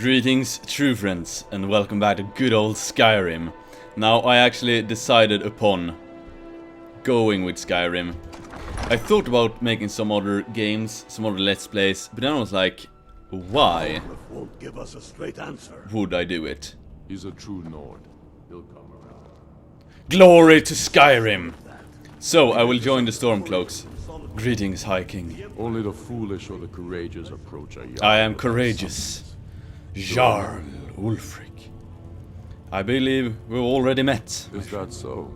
Greetings, true friends, and welcome back to good old Skyrim. Now, I actually decided upon going with Skyrim. I thought about making some other games, some other Let's Plays, but then I was like, why won't give us a straight answer. would I do it? He's a true Nord. He'll come around. Glory to Skyrim! So, I will join the Stormcloaks. Greetings, High King. Only the foolish or the courageous approach a young. I am courageous. Jarl Ulfric. I believe we've already met. Is that so?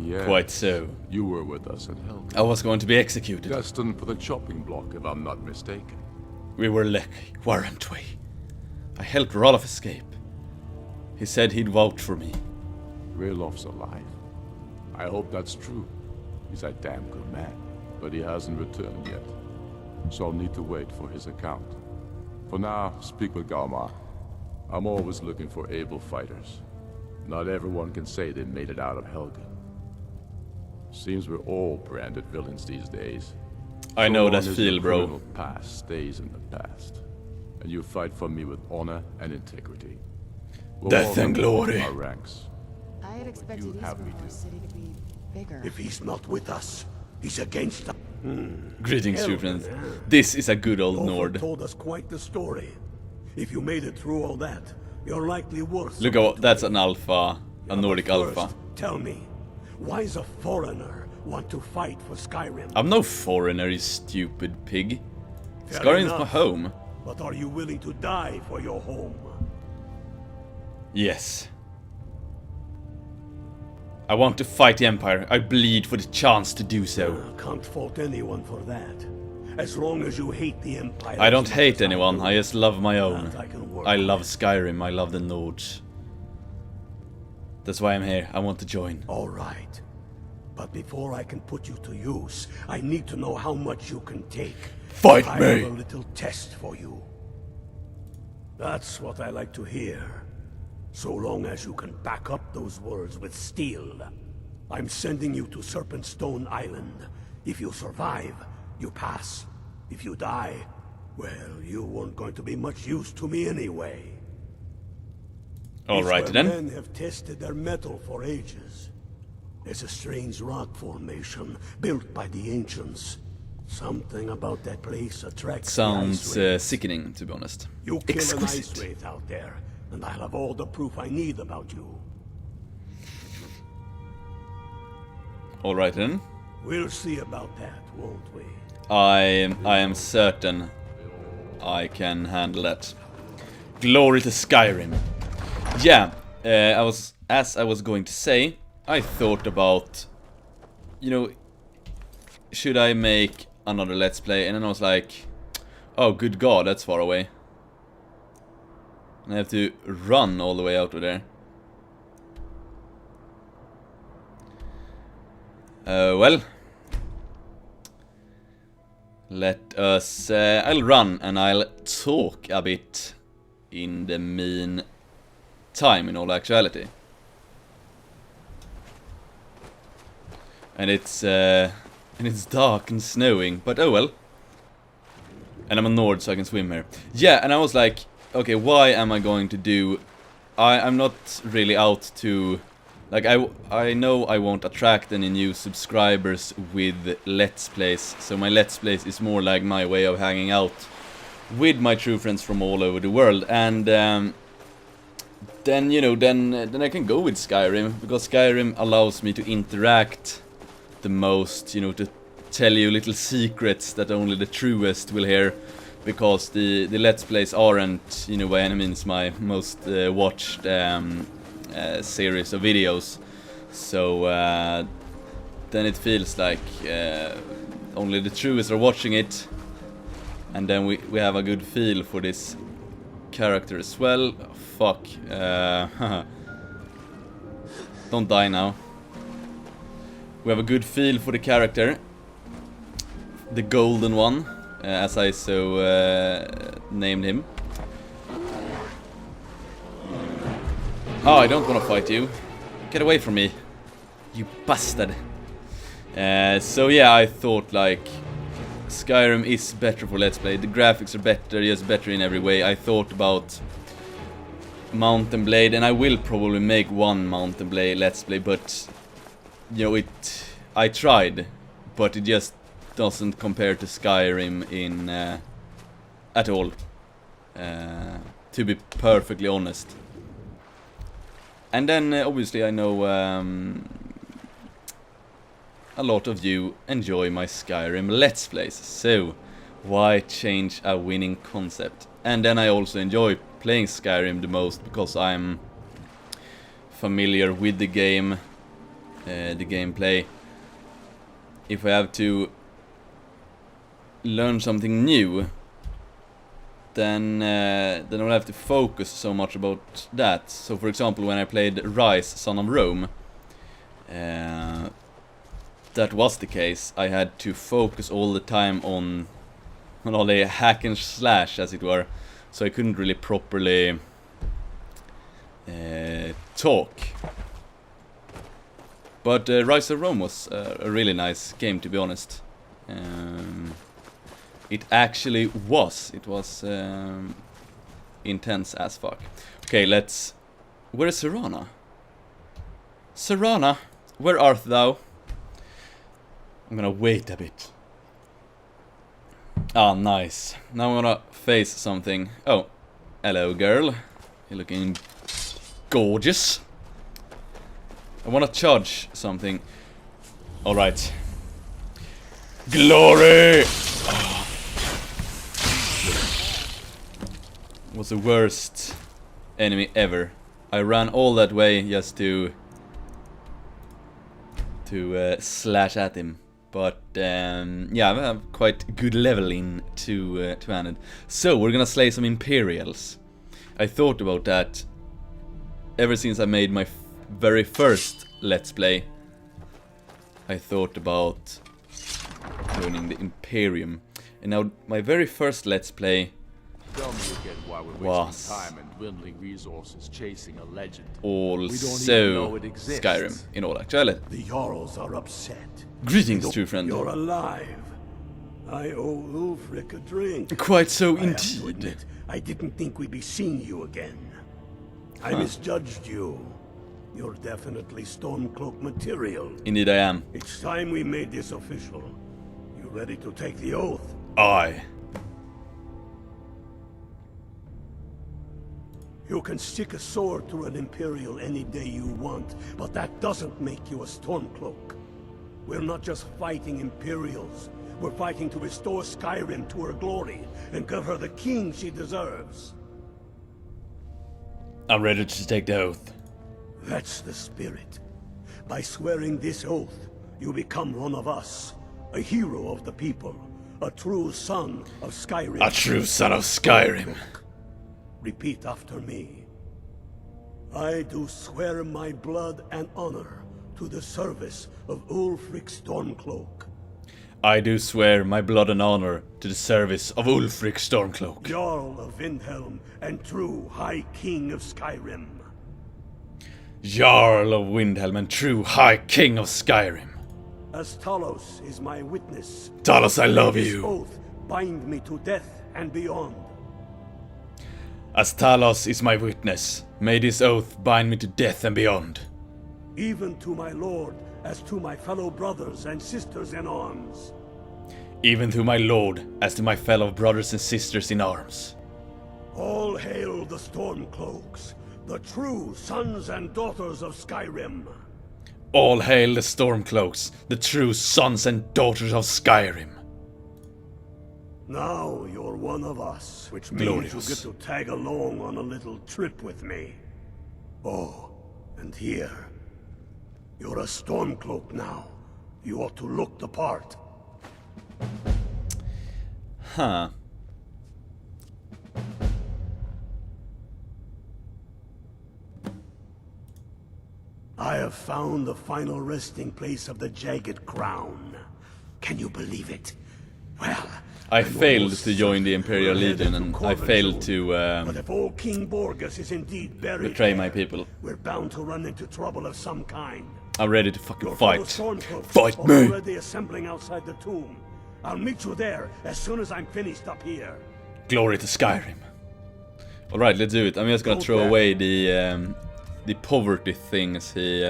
Yeah. Quite so. You were with us at Helg. I was going to be executed. Destined for the chopping block, if I'm not mistaken. We were lucky, weren't we? I helped Roloff escape. He said he'd vouch for me. Raloff's alive. I hope that's true. He's a damn good man, but he hasn't returned yet. So I'll need to wait for his account. For now, speak with Galmar. I'm always looking for able fighters. Not everyone can say they made it out of Helgen. Seems we're all branded villains these days. I know So that long as feel, your bro. criminal past stays in the past, and you fight for me with honor and integrity. We'll Death and welcome glory. our ranks. I had expected you have me Eastern do? City to be bigger. If he's not with us, he's against us. Greetings, true friends. This is a good old Olfert Nord. told us quite the story. If you made it through all that, you're likely worth. Look at that's an alpha, a Nordic First, alpha. tell me, why does a foreigner want to fight for Skyrim? I'm no foreigner, you stupid pig. Fair Skyrim's my enough. home. But are you willing to die for your home? Yes. I want to fight the Empire. I bleed for the chance to do so. Can't fault anyone for that. As long as you hate the Empire. I don't as much hate as I anyone, do, I just love my own. that I can work I love with. Skyrim, I love the Nords. That's why I'm here, I want to join. All right. But before I can put you to use, I need to know how much you can take. Fight I me! have a little test for you. That's what I like to hear. So long as you can back up those words with steel. I'm sending you to Serpentstone Island. If you survive, you pass. If you die, well, you weren't going to be much use to me anyway. Alright It's where then. Men have tested their metal for ages. There's a strange rock formation built by the ancients. Something about that place attracts the Sounds ice wraiths. sickening, to be honest. You kill an ice Exquisite. wraith out there, and I'll have all the proof I need about you. Alright then. We'll see about that, won't we? I am certain I can handle that. Glory to Skyrim. Yeah, as I was going to say, I thought about, you know, should I make another Let's Play? And then I was like, oh good god, that's far away. And I have to run all the way out of there. Well, let us, I'll run and I'll talk a bit in the meantime, in all actuality. And it's dark and snowing, but oh well. And I'm a Nord, so I can swim here. Yeah, and I was like, okay, why am I going to do... I'm not really out to... Like, I know I won't attract any new subscribers with Let's Plays, so my Let's Plays is more like my way of hanging out with my true friends from all over the world, and then, you know, then I can go with Skyrim, because Skyrim allows me to interact the most, you know, to tell you little secrets that only the truest will hear, because the Let's Plays aren't, you know, by any means my most watched series of videos, so then it feels like only the truest are watching it, and then we have a good feel for this character as well. Fuck. Don't die now. We have a good feel for the character, the golden one, as I so named him. Oh, I don't want to fight you. Get away from me, you bastard. So yeah, I thought like Skyrim is better for Let's Play. The graphics are better, yes, better in every way. I thought about Mountain Blade, and I will probably make one Mountain Blade Let's Play, but you know, I tried, but it just doesn't compare to Skyrim in at all, to be perfectly honest. And then obviously I know a lot of you enjoy my Skyrim Let's Plays, so why change a winning concept? And then I also enjoy playing Skyrim the most because I'm familiar with the game, the gameplay. If I have to learn something new, then I'll have to focus so much about that. So for example, when I played Rise, Son of Rome, that was the case. I had to focus all the time on all the hack and slash, as it were, so I couldn't really properly talk. But Rise of Rome was a really nice game, to be honest. It actually was. It was intense as fuck. Okay, let's... Where is Serana? Serana, where art thou? I'm gonna wait a bit. Ah, nice. Now I'm gonna face something. Oh, hello girl. You're looking gorgeous. I wanna charge something. Alright. Glory! Was the worst enemy ever. I ran all that way just to slash at him. But yeah, I have quite good leveling to hand. So we're gonna slay some Imperials. I thought about that ever since I made my very first Let's Play. I thought about joining the Imperium, and now my very first Let's Play Tell me again why we're was wasting time and dwindling resources chasing a legend. also Skyrim, in all actuality. The Jarls are upset. Greetings, true friend. You're alive. I owe Ulfric a drink. Quite so I have to indeed. admit, I didn't think we'd be seeing you again. I misjudged you. You're definitely Stormcloak material. Indeed I am. It's time we made this official. You ready to take the oath? Aye. You can stick a sword through an Imperial any day you want, but that doesn't make you a Stormcloak. We're not just fighting Imperials. We're fighting to restore Skyrim to her glory and give her the king she deserves. I'm ready to take the oath. That's the spirit. By swearing this oath, you become one of us, a hero of the people, a true son of Skyrim. A true son of Skyrim. Repeat after me. I do swear my blood and honor to the service of Ulfric Stormcloak. I do swear my blood and honor to the service of Ulfric Stormcloak, Jarl of Windhelm and true High King of Skyrim. Jarl of Windhelm and true High King of Skyrim. As Talos is my witness, Talos, I love this you. oath bind me to death and beyond. As Talos is my witness, may this oath bind me to death and beyond. Even to my lord, as to my fellow brothers and sisters in arms. Even to my lord, as to my fellow brothers and sisters in arms. All hail the Stormcloaks, the true sons and daughters of Skyrim. All hail the Stormcloaks, the true sons and daughters of Skyrim. Now you're one of us, which means Glorious. you get to tag along on a little trip with me. Oh, and here. You're a Stormcloak now. You ought to look the part. Huh. I have found the final resting place of the Jagged Crown. Can you believe it? Well, I I'm failed almost to join the certain Imperial we're headed Legion, to and I Corvin failed soon. to But if old King Borgus is indeed buried betray there, my people. we're bound to run into trouble of some kind. I'm ready to fucking Your fight. fellow Stormcloaks Fight are me! already assembling outside the tomb. I'll meet you there as soon as I'm finished up here. Glory to Skyrim. Alright, let's do it. I'm just gonna throw away the poverty things he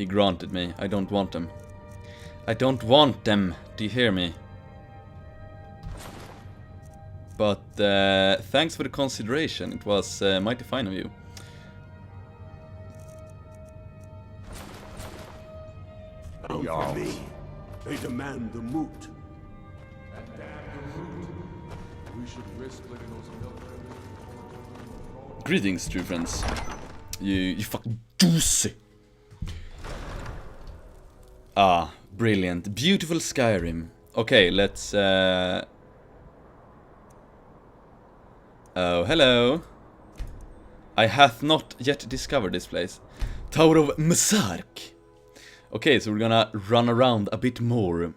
granted me. I don't want them. I don't want them. Do you hear me? But thanks for the consideration. It was mighty fine of you. Down for me. They demand the moot. We should risk letting those military. Greetings, true friends. You fucking juicy. Ah, brilliant. Beautiful Skyrim. Okay, let's oh, hello. I hath not yet discovered this place. Tower of Masark. Okay, so we're gonna run around a bit more.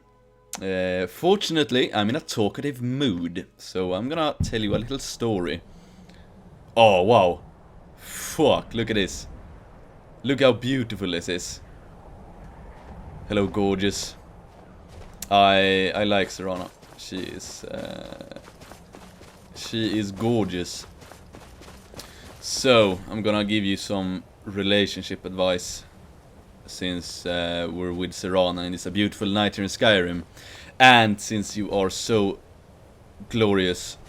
Fortunately, I'm in a talkative mood, so I'm gonna tell you a little story. Oh, wow. Fuck, look at this. Look how beautiful this is. Hello, gorgeous. I like Serana. She is gorgeous. So, I'm gonna give you some relationship advice. Since we're with Serana and it's a beautiful night here in Skyrim. And since you are so glorious.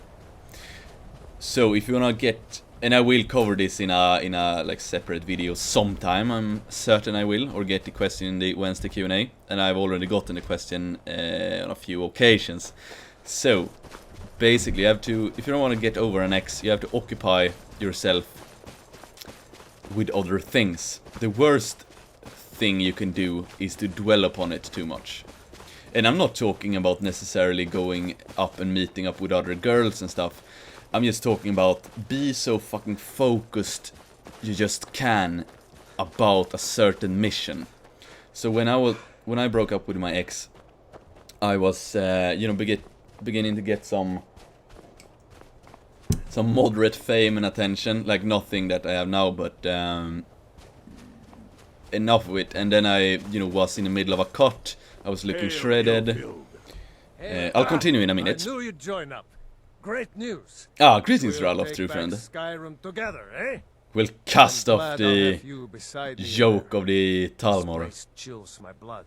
So if you wanna get, and I will cover this in a like separate video sometime, I'm certain I will, or get the question in the Wednesday Q&A, and I've already gotten the question on a few occasions. So basically you have to, if you don't want to get over an ex, you have to occupy yourself with other things. The worst thing you can do is to dwell upon it too much. And I'm not talking about necessarily going up and meeting up with other girls and stuff. I'm just talking about be so fucking focused you just can about a certain mission. So when I broke up with my ex, I was you know, beginning to get some moderate fame and attention, like nothing that I have now, but enough of it. And then I, you know, was in the middle of a cut. I was looking shredded. I'll continue in a minute. I knew you'd join up. Great news. Ah, greetings, We'll Ralof, take true back friend. Skyrim together, eh? We'll cast I'm off glad I'll the have you beside me yoke there. of the This Talmor. place chills my blood,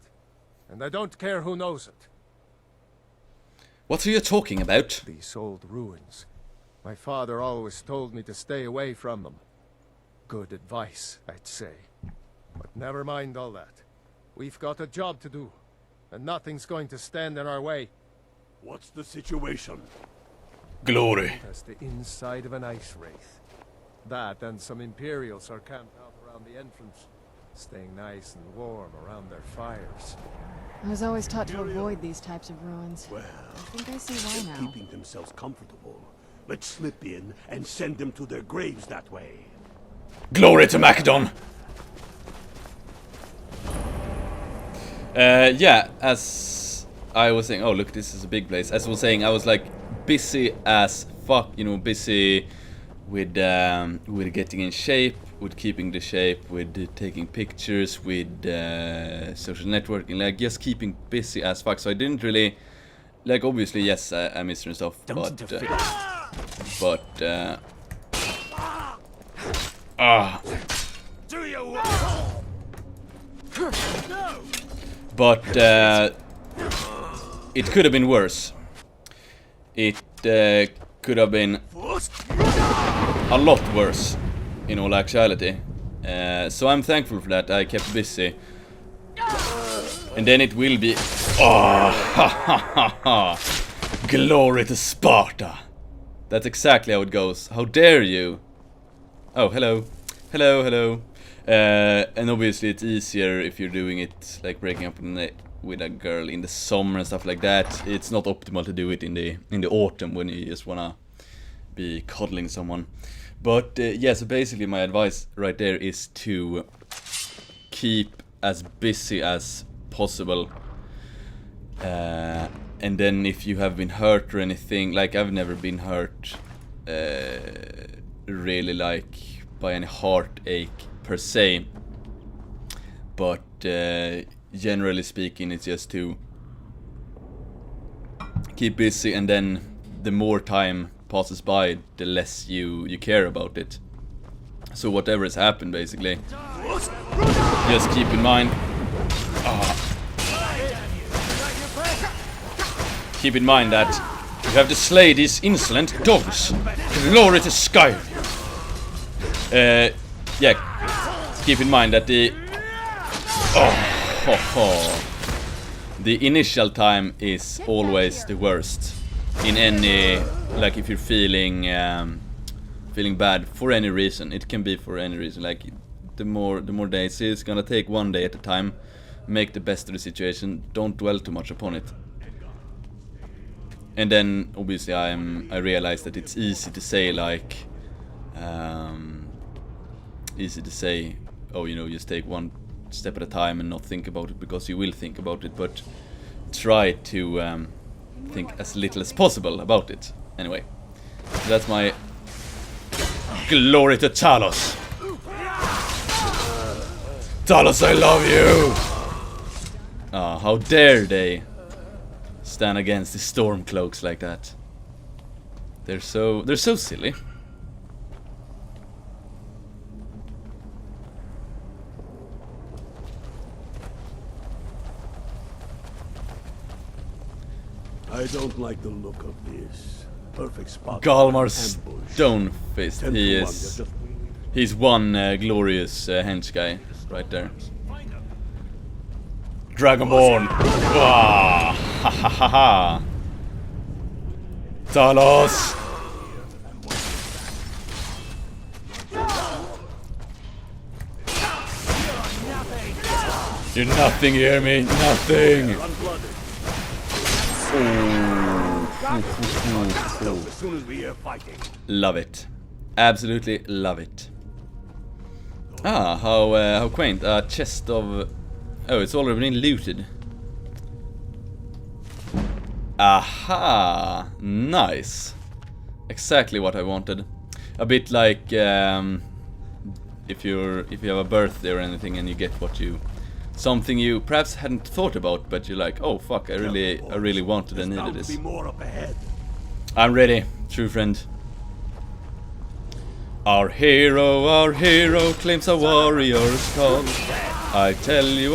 and I don't care who knows it. What are you talking about? These old ruins. My father always told me to stay away from them. Good advice, I'd say. But never mind all that. We've got a job to do, and nothing's going to stand in our way. What's the situation? Glory. That's the inside of an ice wraith. That and some Imperials are camped out around the entrance, staying nice and warm around their fires. I was always taught to avoid these types of ruins. Well, I think I see why now. keeping themselves comfortable. Let's slip in and send them to their graves that way. Glory to Macedon! Yeah, as I was saying, oh look, this is a big place. As I was saying, I was like busy as fuck, you know, busy with getting in shape, with keeping the shape, with taking pictures, with social networking, like just keeping busy as fuck. So I didn't really, like, obviously yes, I missed her and stuff, but it could have been worse. It could have been a lot worse, in all actuality. So I'm thankful for that. I kept busy. And then it will be... Oh, ha ha ha ha! Glory to Sparta! That's exactly how it goes. How dare you? Oh, hello. Hello, hello. And obviously it's easier if you're doing it, like breaking up with a girl in the summer and stuff like that. It's not optimal to do it in the autumn when you just wanna be cuddling someone. But yeah, so basically my advice right there is to keep as busy as possible. And then if you have been hurt or anything, like I've never been hurt really like by any heartache per se, but generally speaking it's just to keep busy, and then the more time passes by, the less you care about it. So whatever has happened, basically, just keep in mind. Keep in mind that you have to slay these insolent dogs. Glory to Skyrim. Yeah. Keep in mind that the the initial time is always the worst in any, like, if you're feeling bad for any reason. It can be for any reason. Like, the more days, it's gonna take one day at a time. Make the best of the situation. Don't dwell too much upon it. And then obviously I realize that it's easy to say, like, oh, you know, just take one step at a time and not think about it, because you will think about it, but try to think as little as possible about it. Anyway, so that's my glory to Talos. Talos, I love you! Ah, how dare they stand against the Stormcloaks like that. They're so silly. I don't like the look of this. Perfect spot. Galmar's ambush. stone-faced. 10 He to 1, is. just- He's one glorious hench guy right there. Dragonborn. Wah! Ha ha ha ha! Talos! You're nothing, you hear me? Nothing! As soon as we hear fighting. Love it. Absolutely love it. Ah, how quaint. A chest of... Oh, it's already been looted. Aha! Nice. Exactly what I wanted. A bit like if you have a birthday or anything and you get what you... Something you perhaps hadn't thought about, but you're like, oh fuck, I really wanted and needed this. Be more up ahead. I'm ready, true friend. Our hero claims a warrior's call. I tell you,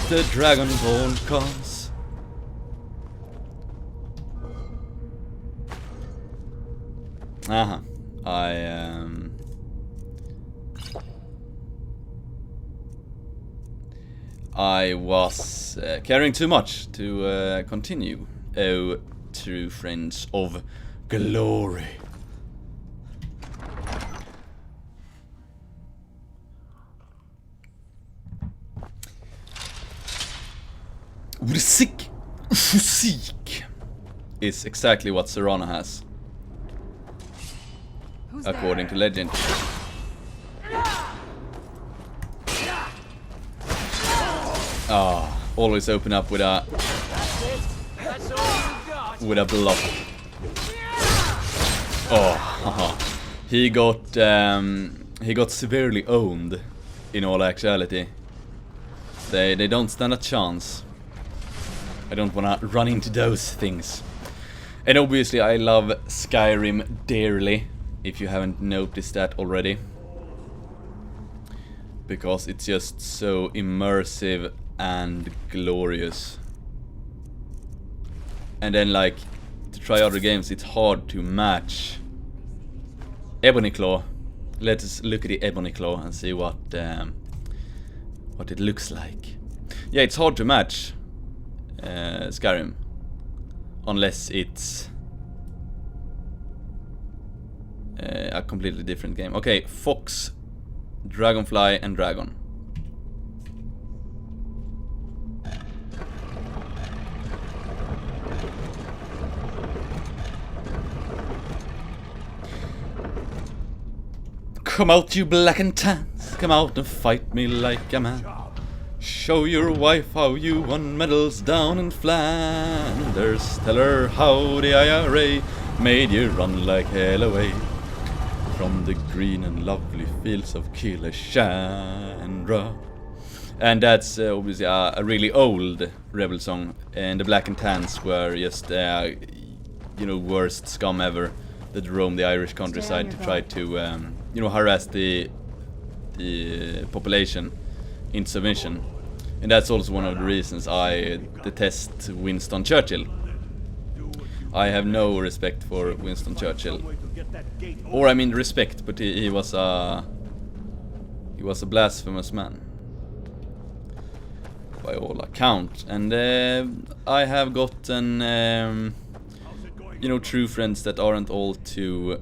the Dragonborn comes. Aha, I was caring too much to continue. Oh, true friends of glory. Musik is exactly what Serana has, according to legend. Ah, always open up with a block. Oh, haha. He got severely owned. In all actuality, they don't stand a chance. I don't wanna run into those things. And obviously I love Skyrim dearly, if you haven't noticed that already. Because it's just so immersive and glorious. And then, like, to try other games, it's hard to match Ebony Claw. Let us look at the Ebony Claw and see what it looks like. Yeah, it's hard to match Skyrim, unless it's a completely different game. Okay, Fox, Dragonfly, and Dragon. Come out, you black and tans, come out and fight me like a man. Show your wife how you won medals down in Flanders. Tell her how the IRA made you run like hell away from the green and lovely fields of Kilishandra. And that's obviously a really old rebel song. And the Black and Tans were just you know, worst scum ever that roam the Irish countryside to try to, you know, harass the population in submission. And that's also one of the reasons I detest Winston Churchill. I have no respect for Winston Churchill. Or I mean respect, but he was a blasphemous man, by all account. And I have gotten you know, true friends that aren't all too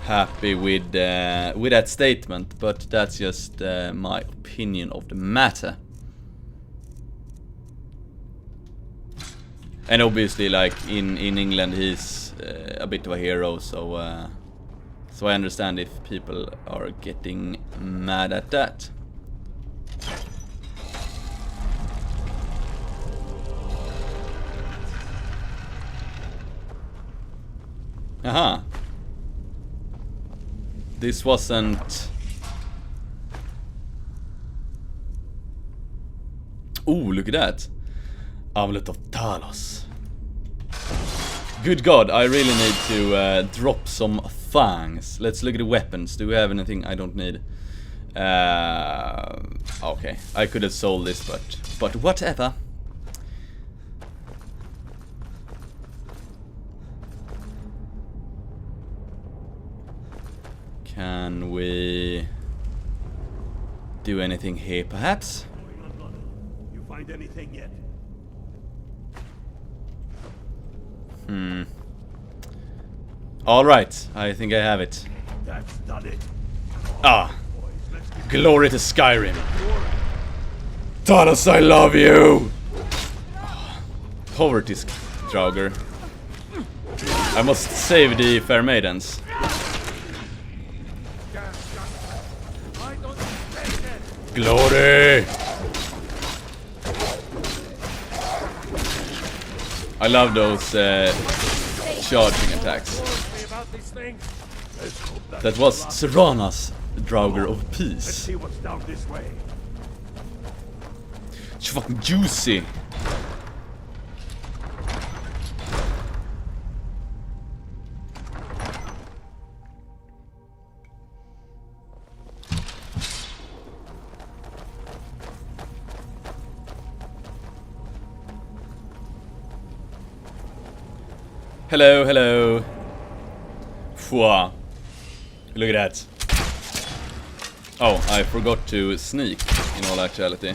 happy with that statement, but that's just my opinion of the matter. And obviously, like in England, he's a bit of a hero, so I understand if people are getting mad at that. Aha. This wasn't... Ooh, look at that. Amulet of Talos. Good God, I really need to drop some fangs. Let's look at the weapons. Do we have anything I don't need? Okay, I could have sold this, but whatever. Can we do anything here, perhaps? You find anything yet? Alright, I think I have it. That's done it. Ah, glory to Skyrim. Talos, I love you! Poverty, Draugr. I must save the fair maidens. Glory! I love those charging attacks. That was Serana's Draugr of Let's Peace. see what's down this way. It's fucking juicy. Hello, hello. Fwa. Look at that. Oh, I forgot to sneak, in all actuality.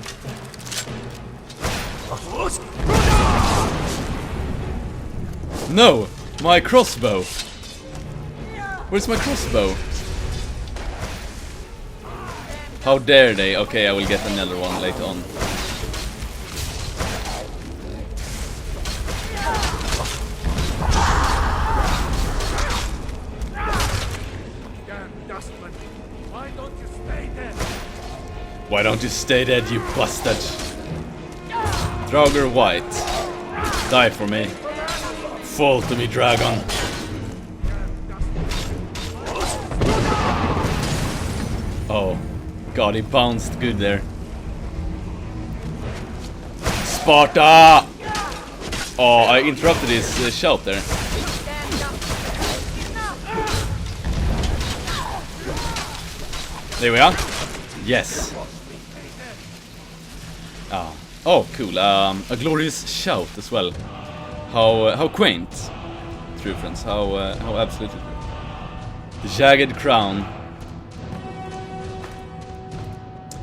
No! My crossbow! Where's my crossbow? How dare they? Okay, I will get another one later on. Why don't you stay dead, you bastard? Draugr White. Die for me. Fall to me, dragon. Oh. God, he bounced good there. Sparta! Oh, I interrupted his shout there. There we are. Yes. Oh, cool. A glorious shout as well. How quaint, true friends. How absolutely. The jagged crown.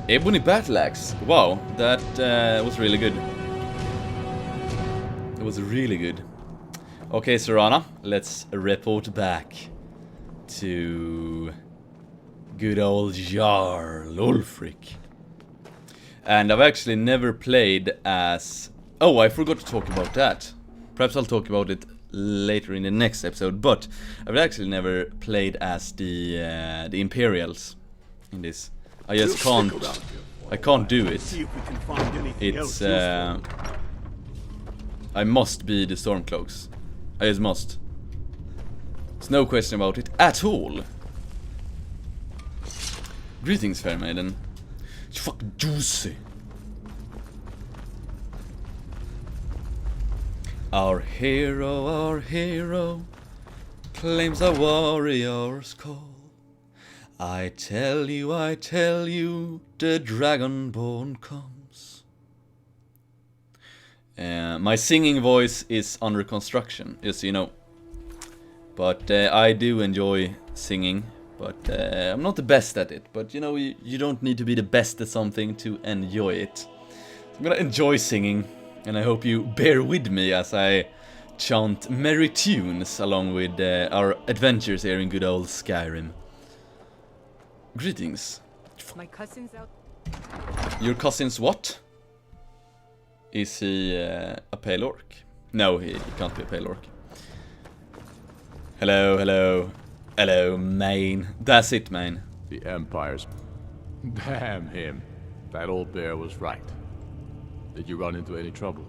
Ebony battle axe. Wow, that was really good. It was really good. Okay, Serana, let's report back to good old Jarl Ulfric. And I've actually never played as... Oh, I forgot to talk about that. Perhaps I'll talk about it later in the next episode. But I've actually never played as the Imperials in this. I just can't... I can't do it. It's... I must be the Stormcloaks. I just must. There's no question about it at all. Greetings, fair maiden. It's fucking juicy. Our hero claims a warrior's call. I tell you, the Dragonborn comes. My singing voice is under construction, just so you know. But I do enjoy singing, but I'm not the best at it. But you know, you don't need to be the best at something to enjoy it. So I'm gonna enjoy singing, and I hope you bear with me as I chant merry tunes along with our adventures here in good old Skyrim. Greetings. My cousin's out. Your cousin's what? Is he a pale orc? No, he can't be a pale orc. Hello, hello. Hello, Maine. That's it, Maine. The Empire's... Damn him. That old bear was right. Did you run into any trouble?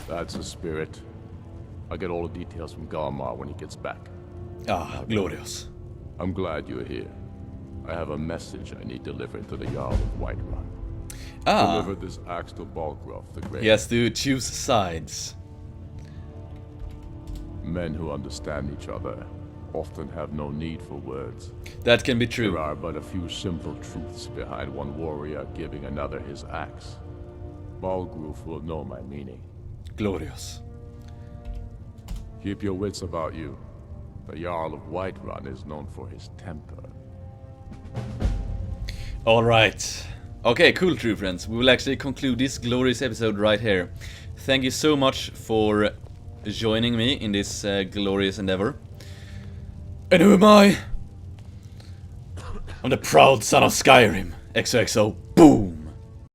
That's a spirit. I'll get all the details from Galmar when he gets back. Ah, glorious. I'm glad you're here. I have a message I need delivered to the Jarl of Whiterun. Ah, Deliver this axe to Balgruuf the Great. he has to choose sides. Men who understand each other often have no need for words. That can be There true. are but a few simple truths behind one warrior giving another his axe. Balgruuf will know my meaning. Glorious. Keep your wits about you. The Jarl of Whiterun is known for his temper. Alright. Okay, cool, true friends. We will actually conclude this glorious episode right here. Thank you so much for joining me in this glorious endeavor. And who am I? I'm the proud son of Skyrim. XOXO. Boom!